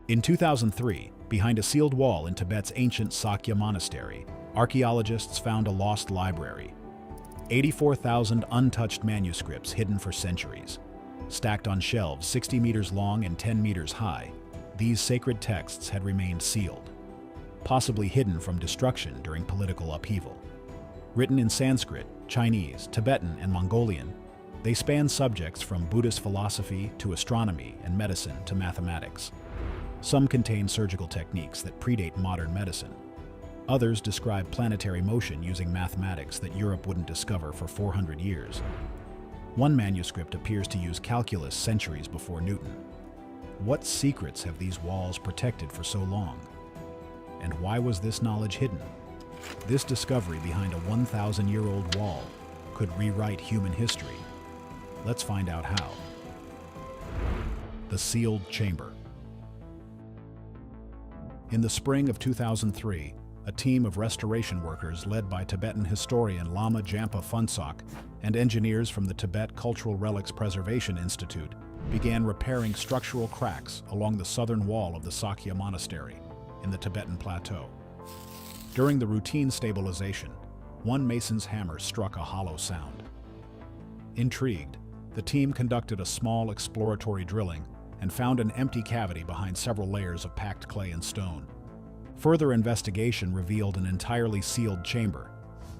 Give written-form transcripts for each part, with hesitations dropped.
In 2003, behind a sealed wall in Tibet's ancient Sakya monastery, archaeologists found a lost library. 84,000 untouched manuscripts hidden for centuries. Stacked on shelves 60 meters long and 10 meters high, these sacred texts had remained sealed, possibly hidden from destruction during political upheaval. Written in Sanskrit, Chinese, Tibetan, and Mongolian, they span subjects from Buddhist philosophy to astronomy and medicine to mathematics. Some contain surgical techniques that predate modern medicine. Others describe planetary motion using mathematics that Europe wouldn't discover for 400 years. One manuscript appears to use calculus centuries before Newton. What secrets have these walls protected for so long? And why was this knowledge hidden? This discovery behind a 1,000-year-old wall could rewrite human history. Let's find out how. The sealed chamber. In the spring of 2003, a team of restoration workers led by Tibetan historian Lama Jampa Phuntsok and engineers from the Tibet Cultural Relics Preservation Institute began repairing structural cracks along the southern wall of the Sakya monastery in the Tibetan plateau. During the routine stabilization, one mason's hammer struck a hollow sound. Intrigued, the team conducted a small exploratory drilling and found an empty cavity behind several layers of packed clay and stone. Further investigation revealed an entirely sealed chamber,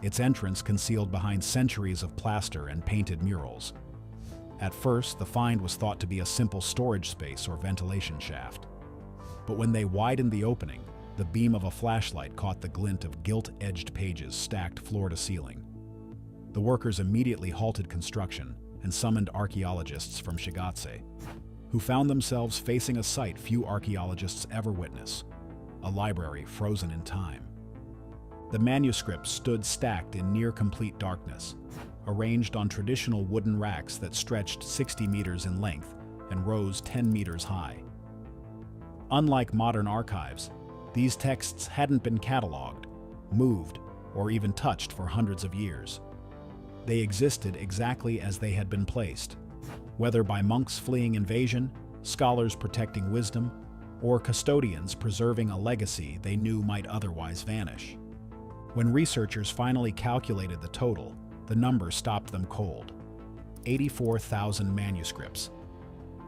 its entrance concealed behind centuries of plaster and painted murals. At first, the find was thought to be a simple storage space or ventilation shaft. But when they widened the opening, the beam of a flashlight caught the glint of gilt-edged pages stacked floor to ceiling. The workers immediately halted construction and summoned archaeologists from Shigatse, who found themselves facing a sight few archaeologists ever witness: a library frozen in time. The manuscripts stood stacked in near-complete darkness, arranged on traditional wooden racks that stretched 60 meters in length and rose 10 meters high. Unlike modern archives, these texts hadn't been cataloged, moved, or even touched for hundreds of years. They existed exactly as they had been placed, whether by monks fleeing invasion, scholars protecting wisdom, or custodians preserving a legacy they knew might otherwise vanish. When researchers finally calculated the total, the number stopped them cold: 84,000 manuscripts.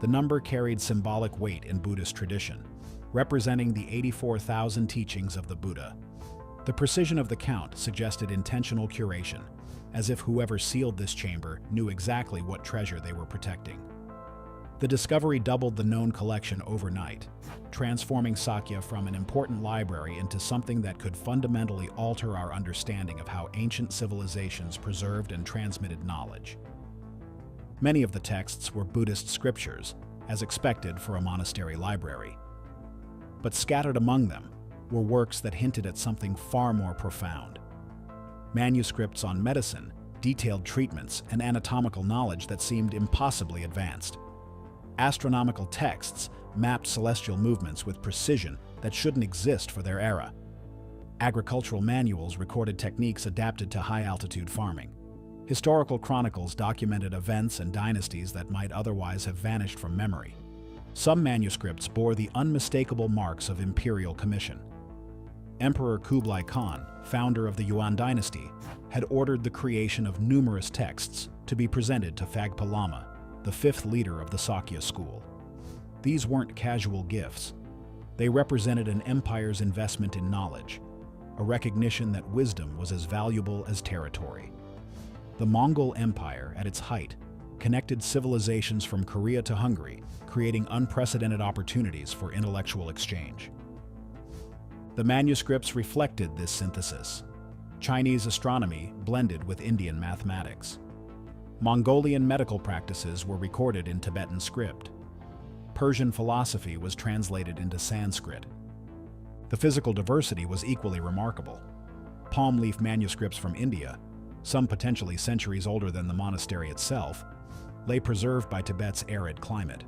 The number carried symbolic weight in Buddhist tradition, representing the 84,000 teachings of the Buddha. The precision of the count suggested intentional curation, as if whoever sealed this chamber knew exactly what treasure they were protecting. The discovery doubled the known collection overnight, transforming Sakya from an important library into something that could fundamentally alter our understanding of how ancient civilizations preserved and transmitted knowledge. Many of the texts were Buddhist scriptures, as expected for a monastery library. But scattered among them were works that hinted at something far more profound. Manuscripts on medicine, detailed treatments, and anatomical knowledge that seemed impossibly advanced. Astronomical texts mapped celestial movements with precision that shouldn't exist for their era. Agricultural manuals recorded techniques adapted to high-altitude farming. Historical chronicles documented events and dynasties that might otherwise have vanished from memory. Some manuscripts bore the unmistakable marks of imperial commission. Emperor Kublai Khan, founder of the Yuan dynasty, had ordered the creation of numerous texts to be presented to Phagpa Lama, the fifth leader of the Sakya school. These weren't casual gifts. They represented an empire's investment in knowledge, a recognition that wisdom was as valuable as territory. The Mongol Empire, at its height, connected civilizations from Korea to Hungary, creating unprecedented opportunities for intellectual exchange. The manuscripts reflected this synthesis. Chinese astronomy blended with Indian mathematics. Mongolian medical practices were recorded in Tibetan script. Persian philosophy was translated into Sanskrit. The physical diversity was equally remarkable. Palm leaf manuscripts from India, some potentially centuries older than the monastery itself, lay preserved by Tibet's arid climate.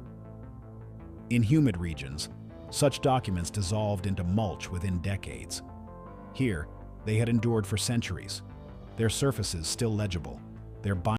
In humid regions, such documents dissolved into mulch within decades. Here, they had endured for centuries, their surfaces still legible, their